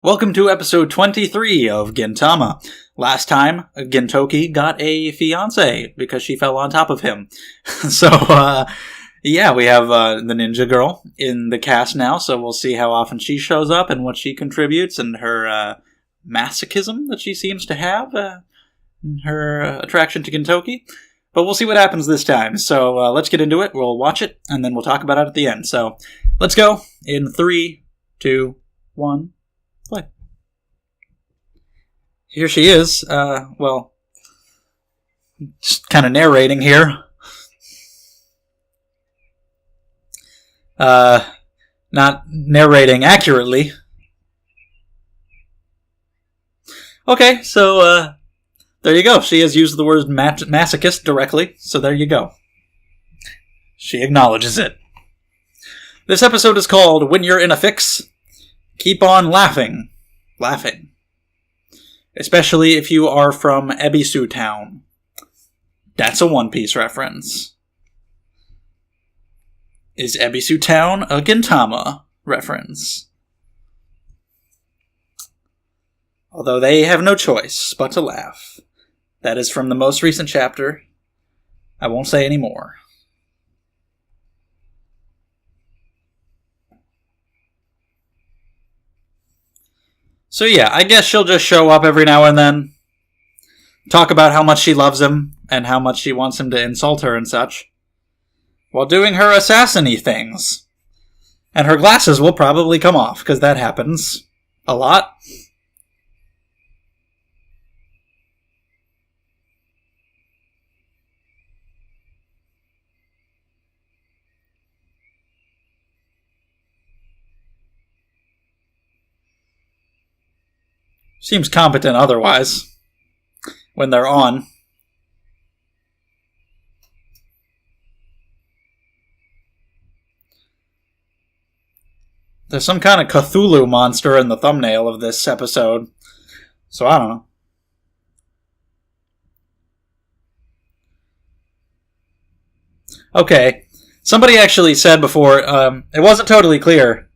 Welcome to episode 23 of Gintama. Last time, Gintoki got a fiancé because she fell on top of him. We have the ninja girl in the cast now, so we'll see how often she shows up and what she contributes and her masochism that she seems to have, her attraction to Gintoki. But we'll see what happens this time. So let's get into it. We'll watch it, and then we'll talk about it at the end. So let's go in 3, 2, 1... play. Here she is, just kind of narrating here. Not narrating accurately. Okay, so, there you go. She has used the word masochist directly, so there you go. She acknowledges it. This episode is called When You're in a Fix, Keep on Laughing. Laughing. Especially if you are from Ebisu Town. That's a One Piece reference. Is Ebisu Town a Gintama reference? Although they have no choice but to laugh. That is from the most recent chapter. I won't say any more. So yeah, I guess she'll just show up every now and then, talk about how much she loves him, and how much she wants him to insult her and such, while doing her assassin-y things. And her glasses will probably come off, because that happens a lot. Seems competent otherwise, when they're on. There's some kind of Cthulhu monster in the thumbnail of this episode, so I don't know. Okay, somebody actually said before, it wasn't totally clear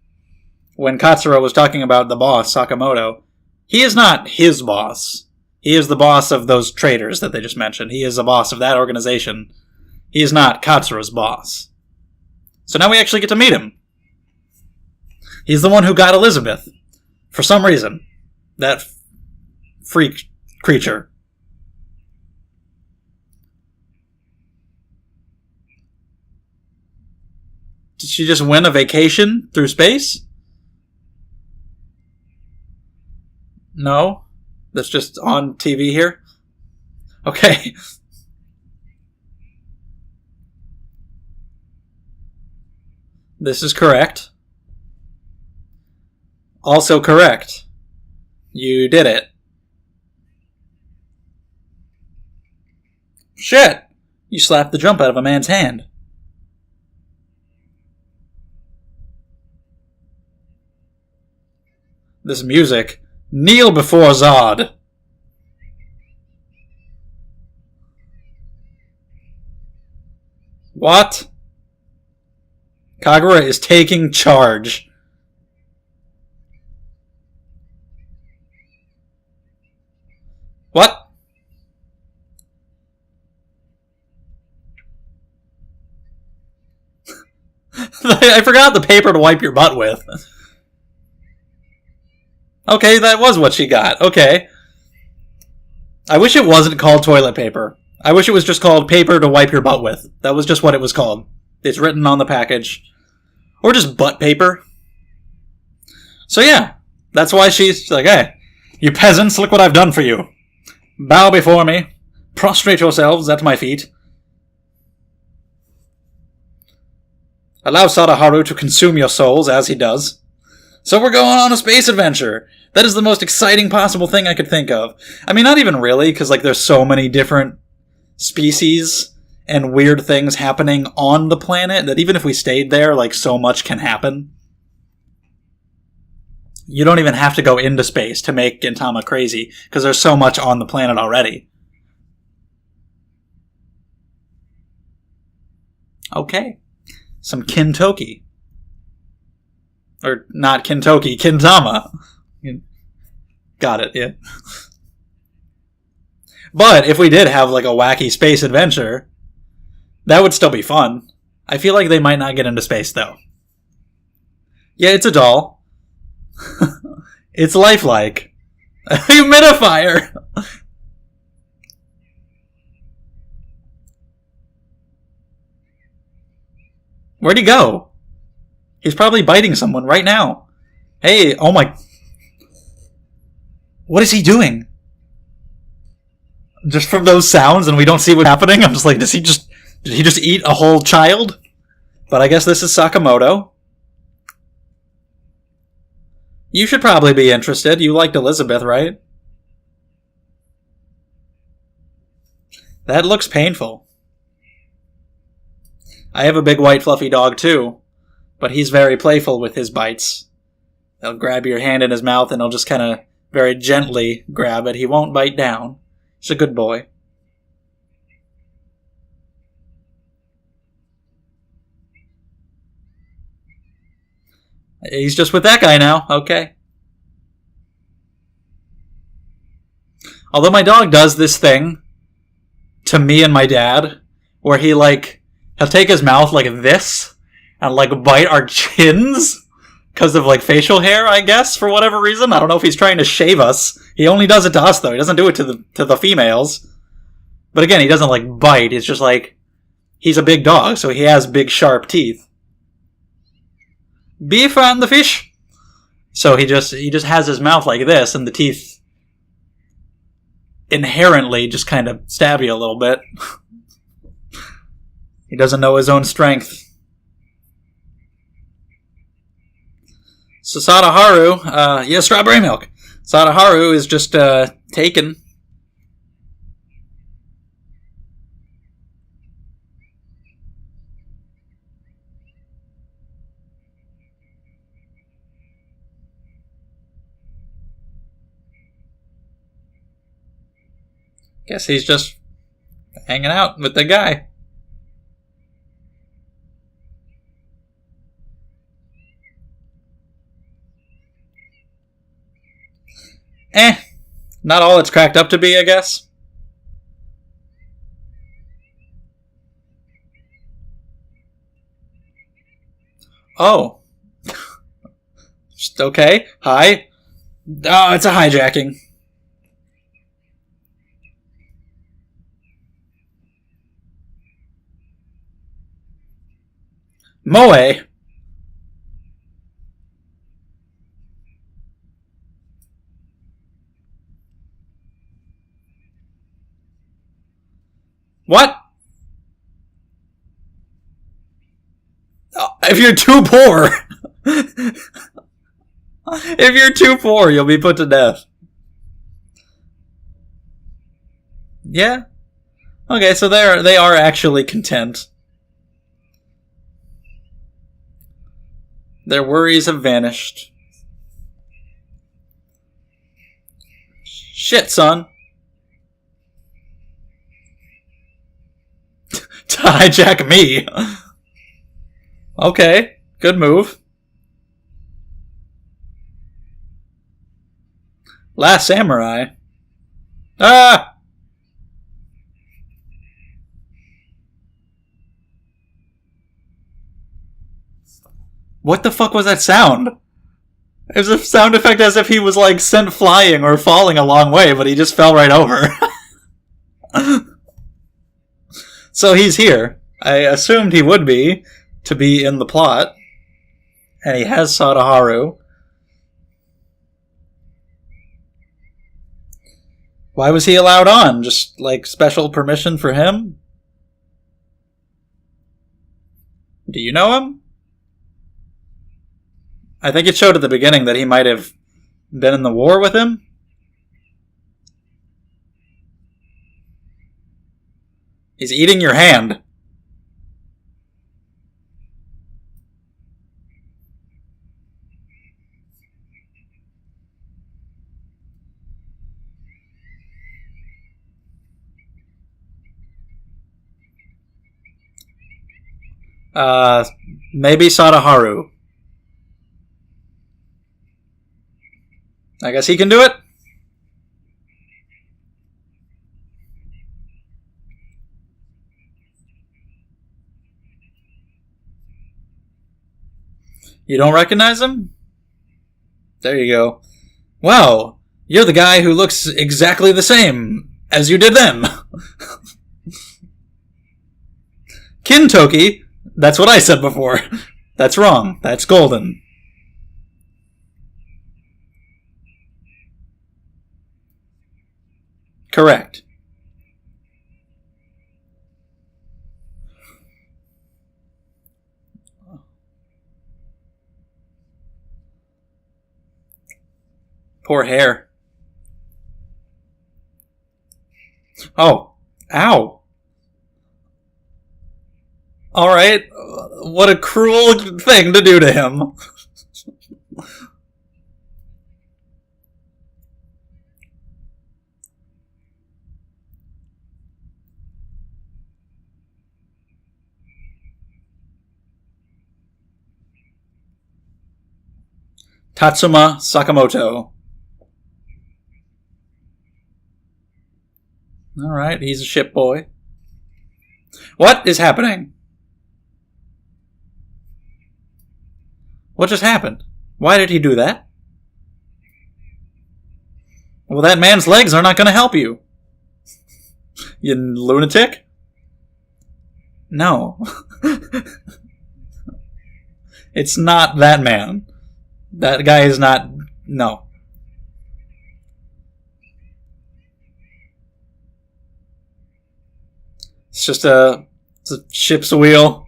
when Katsura was talking about the boss, Sakamoto. He is not his boss. He is the boss of those traders that they just mentioned. He is the boss of that organization. He is not Katsura's boss. So now we actually get to meet him. He's the one who got Elizabeth. For some reason. That freak creature. Did she just win a vacation through space? No? That's just on TV here? Okay. This is correct. Also correct. You did it. Shit! You slapped the jump out of a man's hand. This music... Kneel before Zod. What? Kagura is taking charge. What? I forgot the paper to wipe your butt with. Okay, that was what she got. Okay. I wish it wasn't called toilet paper. I wish it was just called paper to wipe your butt with. That was just what it was called. It's written on the package. Or just butt paper. So yeah, that's why she's like, hey, you peasants, look what I've done for you. Bow before me. Prostrate yourselves at my feet. Allow Sadaharu to consume your souls, as he does. So we're going on a space adventure. That is the most exciting possible thing I could think of. I mean, not even really, because there's so many different species and weird things happening on the planet that even if we stayed there, so much can happen. You don't even have to go into space to make Gintama crazy, because there's so much on the planet already. Okay. Some Kintoki. Or not Kintoki, Gintama. Got it, yeah. But if we did have like a wacky space adventure, that would still be fun. I feel like they might not get into space though. Yeah, it's a doll. It's lifelike. A humidifier! Where'd he go? He's probably biting someone right now. Hey, oh my... What is he doing? Just from those sounds and we don't see what's happening? I'm just like, did he just eat a whole child? But I guess this is Sakamoto. You should probably be interested. You liked Elizabeth, right? That looks painful. I have a big white fluffy dog too, but he's very playful with his bites. He'll grab your hand in his mouth and he'll just kind of very gently grab it. He won't bite down. He's a good boy. He's just with that guy now. Okay. Although my dog does this thing to me and my dad, where he'll take his mouth like this and like bite our chins because of like facial hair, I guess, for whatever reason. I don't know if he's trying to shave us. He only does it to us though. He doesn't do it to the females. But again, he doesn't like bite. It's just like he's a big dog, so he has big sharp teeth. Beef and the fish. So he just has his mouth like this, and the teeth inherently just kind of stab you a little bit. He doesn't know his own strength. So Sadaharu, yeah, strawberry milk. Sadaharu is just taken. Guess he's just hanging out with the guy. Not all it's cracked up to be, I guess. Oh. Just okay. Hi. Oh, it's a hijacking. Moe. What? If you're too poor. If you're too poor, you'll be put to death. Yeah? Okay, so they are actually content. Their worries have vanished. Shit, son. To hijack me. Okay, good move. Last Samurai. Ah! What the fuck was that sound? It was a sound effect as if he was like sent flying or falling a long way, but he just fell right over. So he's here. I assumed he would be, to be in the plot. And he has Sadaharu. Why was he allowed on? Just, like, special permission for him? Do you know him? I think it showed at the beginning that he might have been in the war with him. He's eating your hand. Maybe Sadaharu. I guess he can do it? You don't recognize him? There you go. Wow, you're the guy who looks exactly the same as you did then. Kintoki? That's what I said before. That's wrong. That's golden. Correct. Poor hair. Oh. Ow. Alright. What a cruel thing to do to him. Tatsuma Sakamoto. Alright, he's a ship boy. What is happening? What just happened? Why did he do that? Well, that man's legs are not going to help you. You lunatic? No. It's not that man. That guy is not... No. It's just a ship's wheel.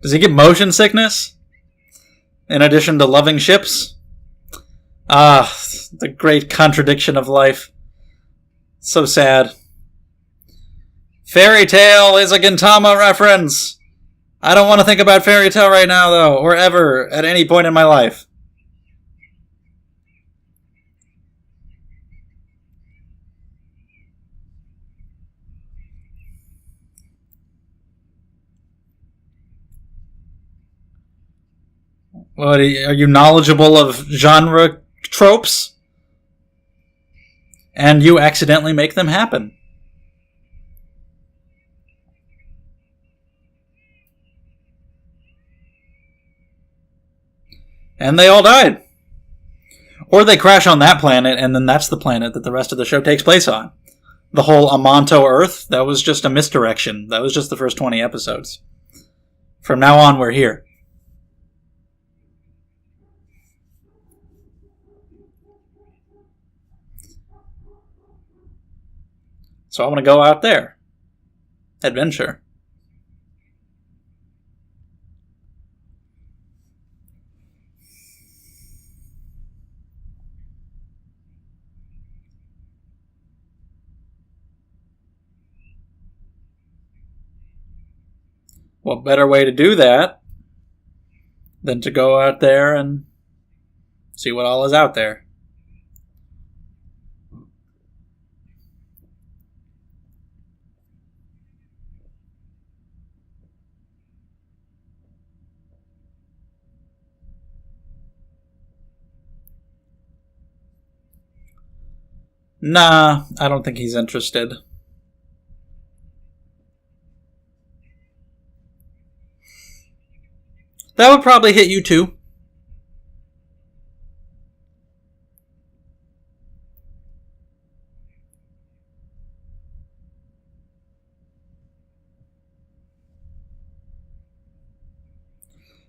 Does he get motion sickness? In addition to loving ships? Ah, the great contradiction of life. So sad. Fairy Tail is a Gintama reference. I don't want to think about Fairy Tail right now, though, or ever, at any point in my life. What, are you knowledgeable of genre tropes? And you accidentally make them happen. And they all died. Or they crash on that planet, and then that's the planet that the rest of the show takes place on. The whole Amanto Earth, that was just a misdirection. That was just the first 20 episodes. From now on, we're here. So I want to go out there. Adventure. What better way to do that than to go out there and see what all is out there? Nah, I don't think he's interested. That would probably hit you too.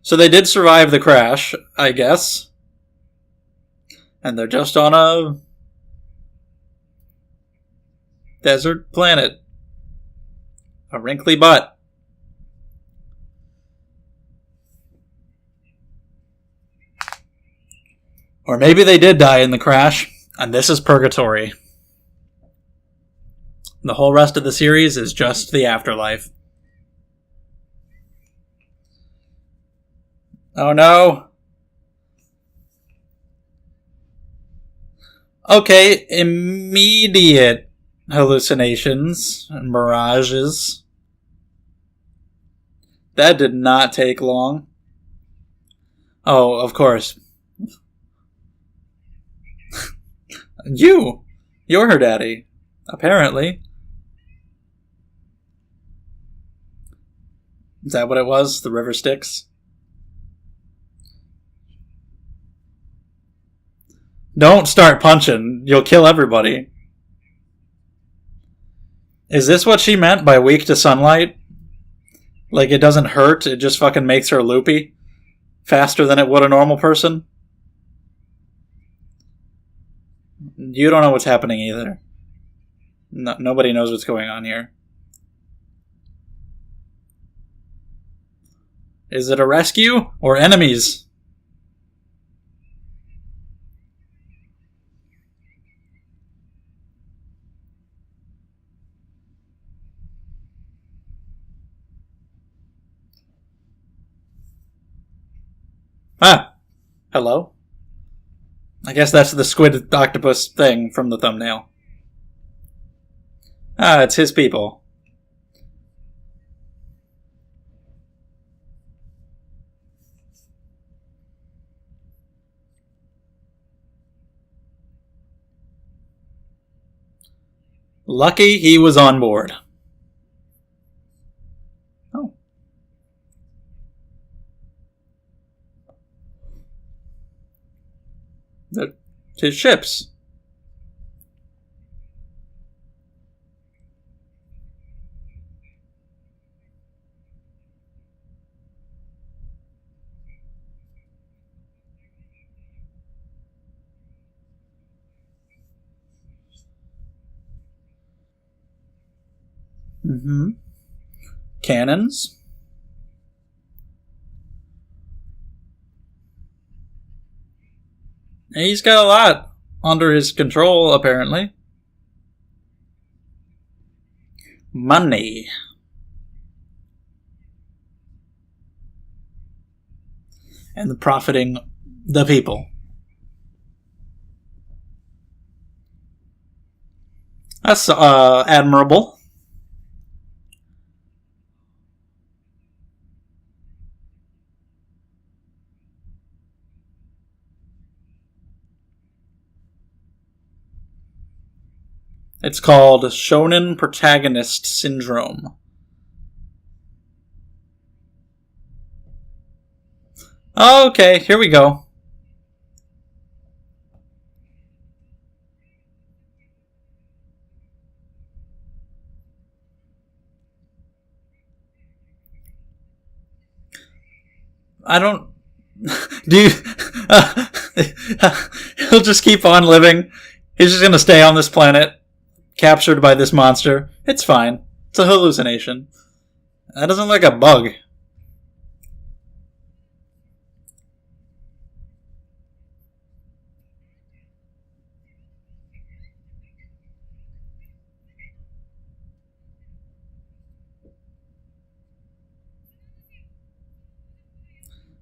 So they did survive the crash, I guess. And they're just on a desert planet. A wrinkly butt. Or maybe they did die in the crash, and this is purgatory. The whole rest of the series is just the afterlife. Oh no. Okay, immediate hallucinations and mirages. That did not take long. Oh, of course. You're her daddy, apparently. Is that what it was? The river Styx? Don't start punching. You'll kill everybody. Is this what she meant by weak to sunlight? Like, it doesn't hurt, it just fucking makes her loopy? Faster than it would a normal person? You don't know what's happening either. No, nobody knows what's going on here. Is it a rescue or enemies? Ah, hello. I guess that's the squid octopus thing from the thumbnail. Ah, it's his people. Lucky he was on board. Oh. His ships. Mm-hmm. Cannons. He's got a lot under his control, apparently. Money. And the profiting the people. That's admirable. It's called Shonen Protagonist Syndrome. Okay, here we go. I don't... Do you... He'll just keep on living. He's just gonna stay on this planet, captured by this monster. It's fine. It's a hallucination. That doesn't look like a bug.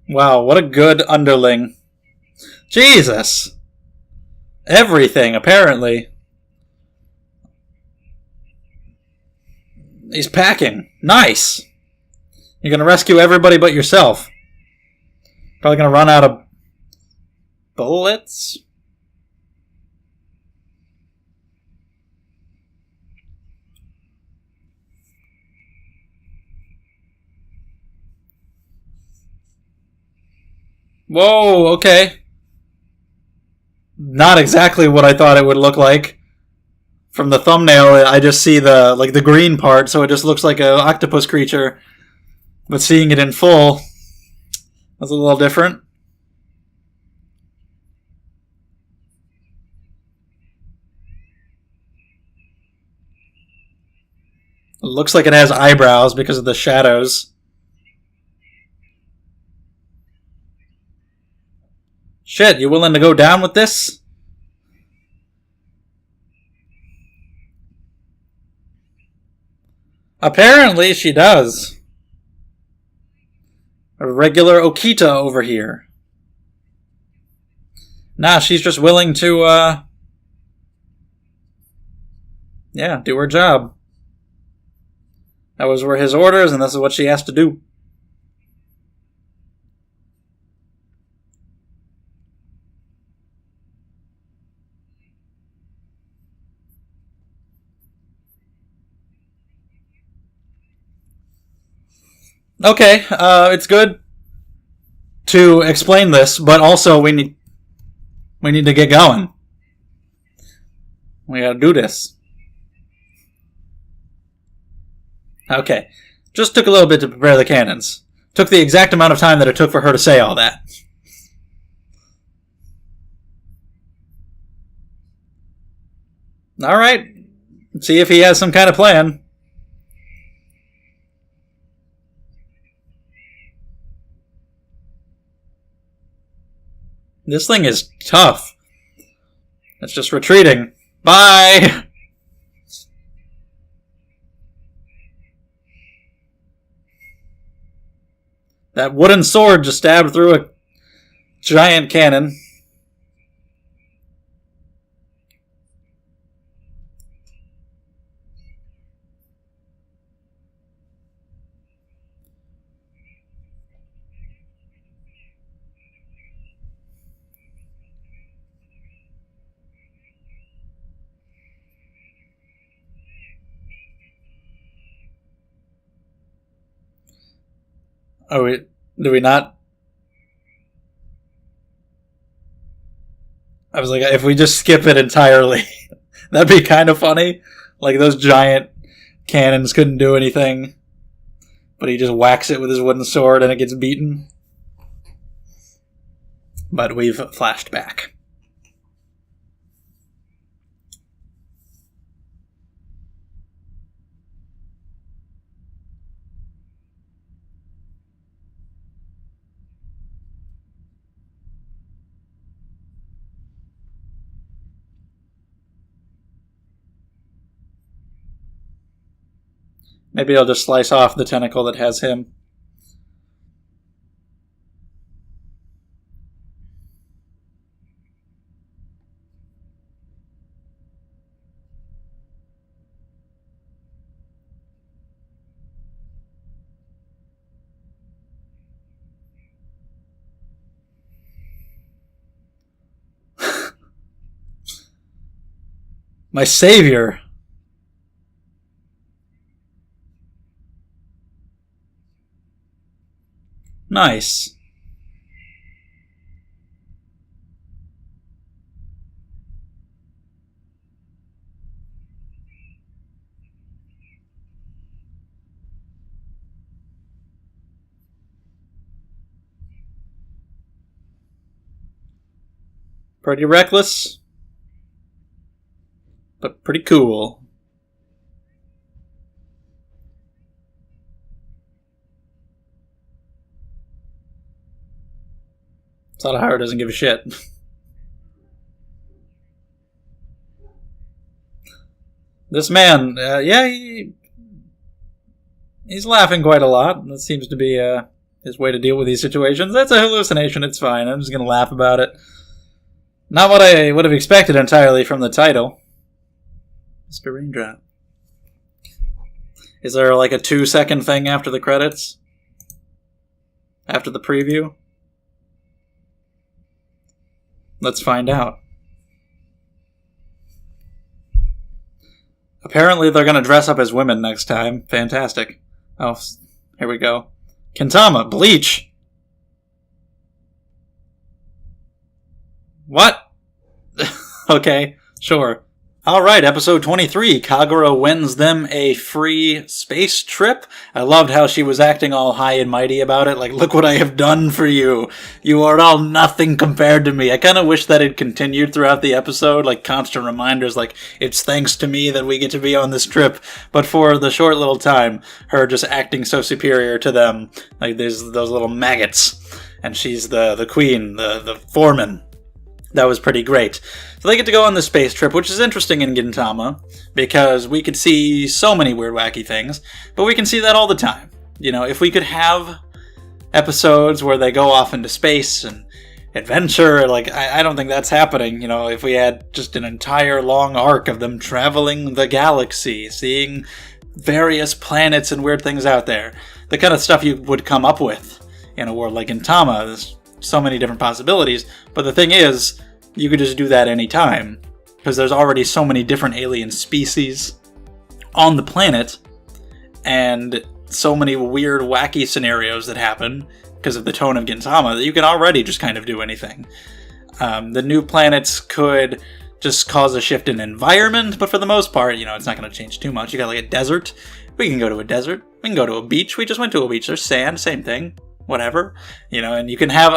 Wow, what a good underling. Jesus! Everything, apparently. He's packing. Nice! You're gonna rescue everybody but yourself. Probably gonna run out of bullets? Whoa, okay. Not exactly what I thought it would look like. From the thumbnail, I just see the green part, so it just looks like an octopus creature. But seeing it in full, that's a little different. It looks like it has eyebrows because of the shadows. Shit, you willing to go down with this? Apparently she does. A regular Okita over here. Nah, she's just willing to, yeah, do her job. That were his orders, and this is what she has to do. Okay, it's good to explain this, but also we need to get going. We gotta do this. Okay. Just took a little bit to prepare the cannons. Took the exact amount of time that it took for her to say all that. Alright. See if he has some kind of plan. This thing is tough. It's just retreating. Bye! That wooden sword just stabbed through a giant cannon. Oh, do we not? I was like, if we just skip it entirely, that'd be kind of funny. Like, those giant cannons couldn't do anything, but he just whacks it with his wooden sword and it gets beaten. But we've flashed back. Maybe I'll just slice off the tentacle that has him. My savior! Nice. Pretty reckless, but pretty cool. Sadahara doesn't give a shit. This man, he's laughing quite a lot. That seems to be his way to deal with these situations. That's a hallucination, it's fine. I'm just going to laugh about it. Not what I would have expected entirely from the title. Mr. Raindrop. Is there like a 2-second thing after the credits? After the preview? Let's find out. Apparently they're going to dress up as women next time. Fantastic. Oh, here we go. Gintama, Bleach. What? Okay, sure. Alright, episode 23. Kagura wins them a free space trip. I loved how she was acting all high and mighty about it. Like, look what I have done for you. You are all nothing compared to me. I kind of wish that it continued throughout the episode. Like, constant reminders, like, it's thanks to me that we get to be on this trip. But for the short little time, her just acting so superior to them. Like, there's those little maggots. And she's the queen, the foreman. That was pretty great. So they get to go on this space trip, which is interesting in Gintama, because we could see so many weird, wacky things, but we can see that all the time. You know, if we could have episodes where they go off into space and adventure, like, I don't think that's happening. You know, if we had just an entire long arc of them traveling the galaxy, seeing various planets and weird things out there, the kind of stuff you would come up with in a world like Gintama. There's so many different possibilities, but the thing is, you could just do that anytime, because there's already so many different alien species on the planet, and so many weird, wacky scenarios that happen because of the tone of Gintama that you can already just kind of do anything. The new planets could just cause a shift in environment, but for the most part, it's not going to change too much. You got like a desert. We can go to a desert. We can go to a beach. We just went to a beach. There's sand, same thing. Whatever. And you can have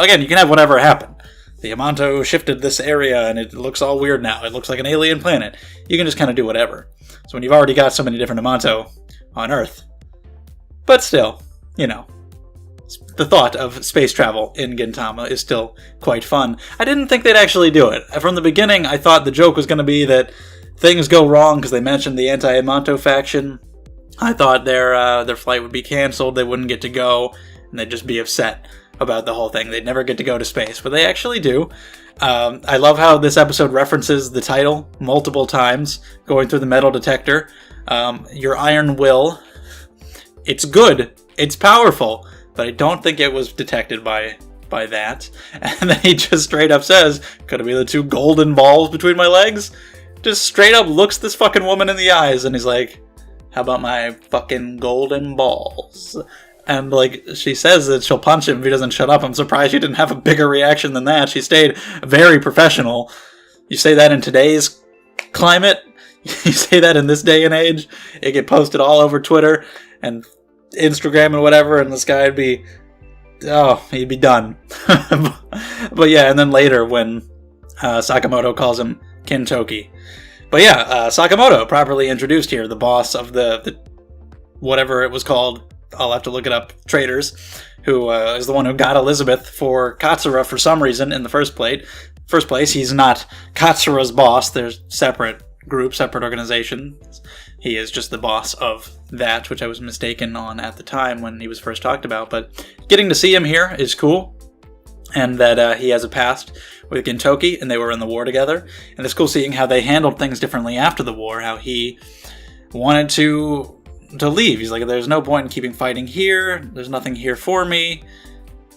whatever happen. The Yamato shifted this area and it looks all weird now. It looks like an alien planet. You can just kind of do whatever. So when you've already got so many different Yamato on Earth. But still, the thought of space travel in Gintama is still quite fun. I didn't think they'd actually do it. From the beginning, I thought the joke was going to be that things go wrong because they mentioned the anti-Yamato faction. I thought their flight would be canceled, they wouldn't get to go, and they'd just be upset about the whole thing. They'd never get to go to space, but they actually do. I love how this episode references the title multiple times, going through the metal detector. Your iron will. It's good. It's powerful. But I don't think it was detected by that. And then he just straight up says, could it be the two golden balls between my legs? Just straight up looks this fucking woman in the eyes, and he's like, how about my fucking golden balls? And, she says that she'll punch him if he doesn't shut up. I'm surprised she didn't have a bigger reaction than that. She stayed very professional. You say that in today's climate, you say that in this day and age, it get posted all over Twitter and Instagram and whatever, and this guy would be, he'd be done. But yeah, and then later when Sakamoto calls him Kintoki. But yeah, Sakamoto, properly introduced here, the boss of the whatever it was called, I'll have to look it up, traders, who is the one who got Elizabeth for Katsura for some reason in the first place. He's not Katsura's boss. There's separate groups, separate organizations. He is just the boss of that, which I was mistaken on at the time when he was first talked about. But getting to see him here is cool. And that he has a past with Gintoki, and they were in the war together. And it's cool seeing how they handled things differently after the war, how he wanted to leave. He's like, there's no point in keeping fighting here. There's nothing here for me.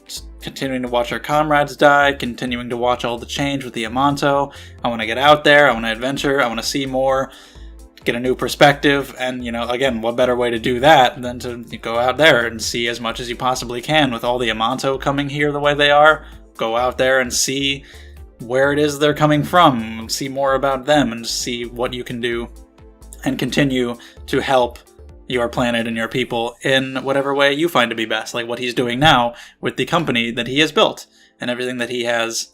Just continuing to watch our comrades die, continuing to watch all the change with the Yamato. I want to get out there. I want to adventure. I want to see more, get a new perspective. And, again, what better way to do that than to go out there and see as much as you possibly can with all the Yamato coming here the way they are. Go out there and see where it is they're coming from, see more about them, and see what you can do and continue to help your planet and your people in whatever way you find to be best, like what he's doing now with the company that he has built and everything that he has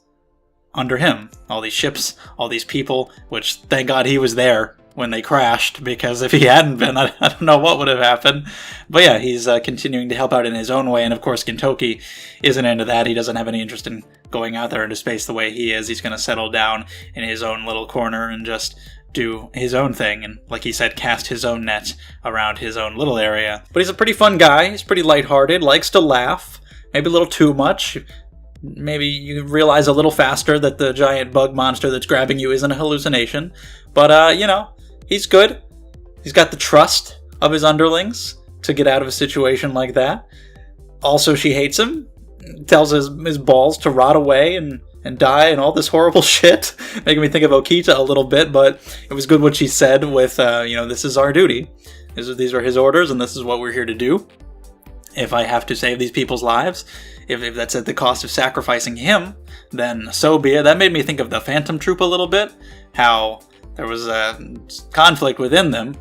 under him. All these ships, all these people, which thank God he was there when they crashed, because if he hadn't been, I don't know what would have happened. But yeah, he's continuing to help out in his own way, and of course Gintoki isn't into that. He doesn't have any interest in going out there into space the way he is. He's going to settle down in his own little corner and just do his own thing, and like he said, cast his own net around his own little area. But he's a pretty fun guy. He's pretty lighthearted, likes to laugh, maybe a little too much. Maybe you realize a little faster that the giant bug monster that's grabbing you isn't a hallucination. But, he's good. He's got the trust of his underlings to get out of a situation like that. Also, she hates him, tells his balls to rot away and die and all this horrible shit, making me think of Okita a little bit, but it was good what she said with, this is our duty. These are his orders, and this is what we're here to do. If I have to save these people's lives, if that's at the cost of sacrificing him, then so be it. That made me think of the Phantom Troop a little bit, how there was a conflict within them,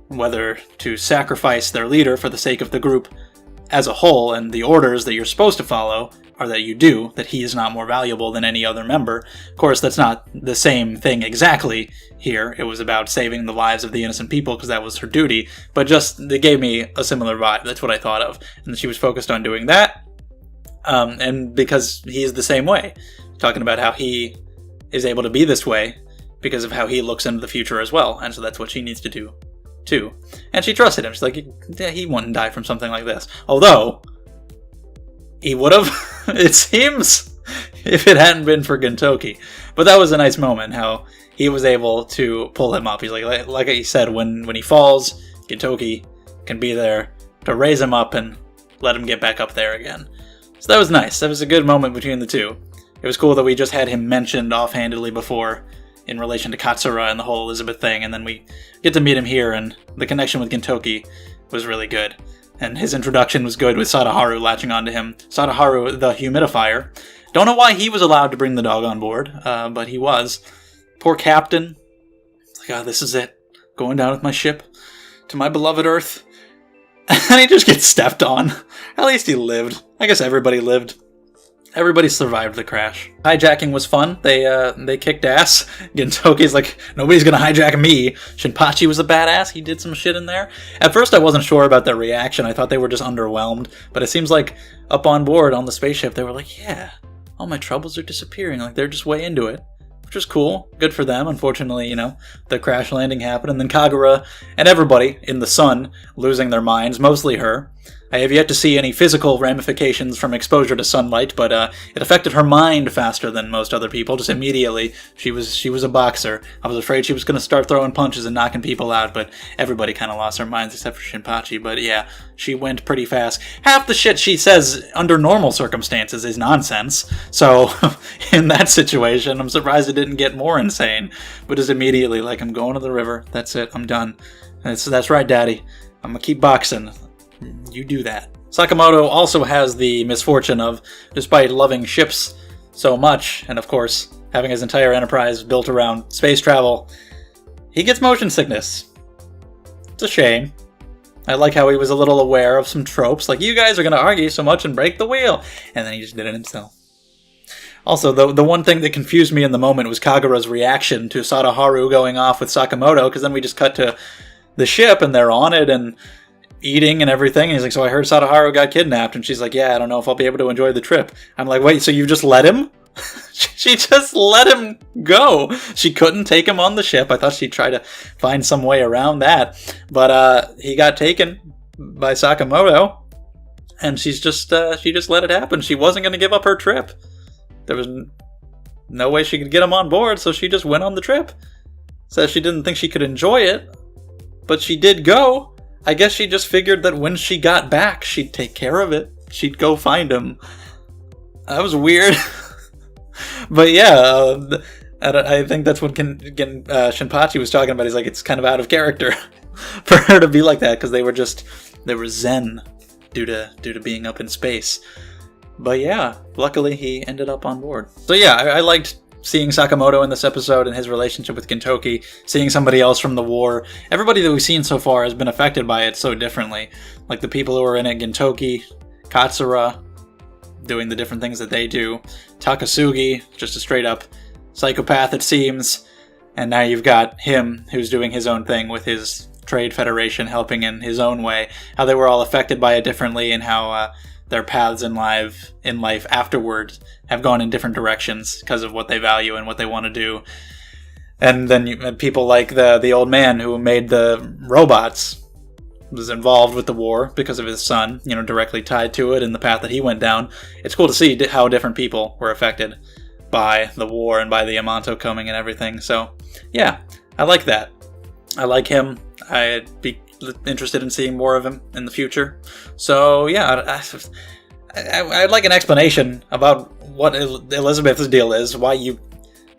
whether to sacrifice their leader for the sake of the group as a whole, and the orders that you're supposed to follow are that you do, that he is not more valuable than any other member. Of course, that's not the same thing exactly here. It was about saving the lives of the innocent people because that was her duty, but just, they gave me a similar vibe. That's what I thought of. And she was focused on doing that, and because he's the same way, talking about how he is able to be this way because of how he looks into the future as well, and so that's what she needs to do too. And she trusted him. She's like, yeah, he wouldn't die from something like this. Although, he would have, it seems, if it hadn't been for Gintoki. But that was a nice moment, how he was able to pull him up. He's like he said, when he falls, Gintoki can be there to raise him up and let him get back up there again. So that was nice. That was a good moment between the two. It was cool that we just had him mentioned offhandedly before in relation to Katsura and the whole Elizabeth thing, and then we get to meet him here, and the connection with Gintoki was really good. And his introduction was good with Sadaharu latching onto him. Sadaharu, the humidifier. Don't know why he was allowed to bring the dog on board, but he was. Poor captain. It's like, oh, this is it. Going down with my ship to my beloved Earth. And he just gets stepped on. At least he lived. I guess everybody lived. Everybody survived the crash. Hijacking was fun. They kicked ass. Gintoki's like, nobody's gonna hijack me. Shinpachi was a badass. He did some shit in there. At first I wasn't sure about their reaction. I thought they were just underwhelmed. But it seems like up on board on the spaceship, they were like, yeah, all my troubles are disappearing. Like, they're just way into it. Which was cool. Good for them. Unfortunately, the crash landing happened. And then Kagura and everybody in the sun losing their minds. Mostly her. I have yet to see any physical ramifications from exposure to sunlight, but it affected her mind faster than most other people. Just immediately, she was a boxer. I was afraid she was going to start throwing punches and knocking people out, but everybody kind of lost their minds except for Shinpachi. But yeah, she went pretty fast. Half the shit she says under normal circumstances is nonsense. So in that situation, I'm surprised it didn't get more insane. But just immediately, like, I'm going to the river. That's it. I'm done. That's right, Daddy. I'm going to keep boxing. You do that. Sakamoto also has the misfortune of, despite loving ships so much, and of course, having his entire enterprise built around space travel, he gets motion sickness. It's a shame. I like how he was a little aware of some tropes, like, you guys are going to argue so much and break the wheel, and then he just did it himself. Also, the one thing that confused me in the moment was Kagura's reaction to Sadaharu going off with Sakamoto, because then we just cut to the ship, and they're on it, and eating and everything, and he's like, so I heard Sadaharu got kidnapped, and she's like, yeah, I don't know if I'll be able to enjoy the trip. I'm like, wait, so you just let him? She just let him go. She couldn't take him on the ship. I thought she'd try to find some way around that, but he got taken by Sakamoto, and she just let it happen. She wasn't going to give up her trip. There was no way she could get him on board, so she just went on the trip. Says she didn't think she could enjoy it, but she did go. I guess she just figured that when she got back, she'd take care of it. She'd go find him. That was weird. But yeah, I think that's what Shinpachi was talking about. He's like, it's kind of out of character for her to be like that, because they were zen due to being up in space. But yeah, luckily he ended up on board. So yeah, I liked seeing Sakamoto in this episode and his relationship with Gintoki, seeing somebody else from the war. Everybody that we've seen so far has been affected by it so differently. Like the people who are in it, Gintoki, Katsura, doing the different things that they do, Takasugi, just a straight up psychopath it seems, and now you've got him who's doing his own thing with his trade federation, helping in his own way, how they were all affected by it differently, and how their paths in life afterwards have gone in different directions because of what they value and what they want to do. And then you had people like the old man who made the robots, was involved with the war because of his son, directly tied to it and the path that he went down. It's cool to see how different people were affected by the war and by the Yamato coming and everything. So yeah, I like that. I like him. I'd be interested in seeing more of him in the future. So yeah, I'd like an explanation about what Elizabeth's deal is, why you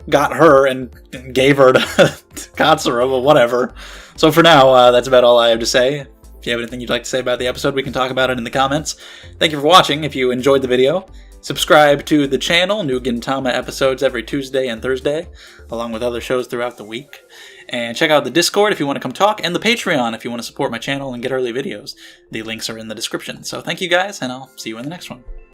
got her and gave her to Katsura, but whatever. So for now, that's about all I have to say. If you have anything you'd like to say about the episode, we can talk about it in the comments. Thank you for watching. If you enjoyed the video, subscribe to the channel. New Gintama episodes every Tuesday and Thursday, along with other shows throughout the week. And check out the Discord if you want to come talk, and the Patreon if you want to support my channel and get early videos. The links are in the description. So thank you guys, and I'll see you in the next one.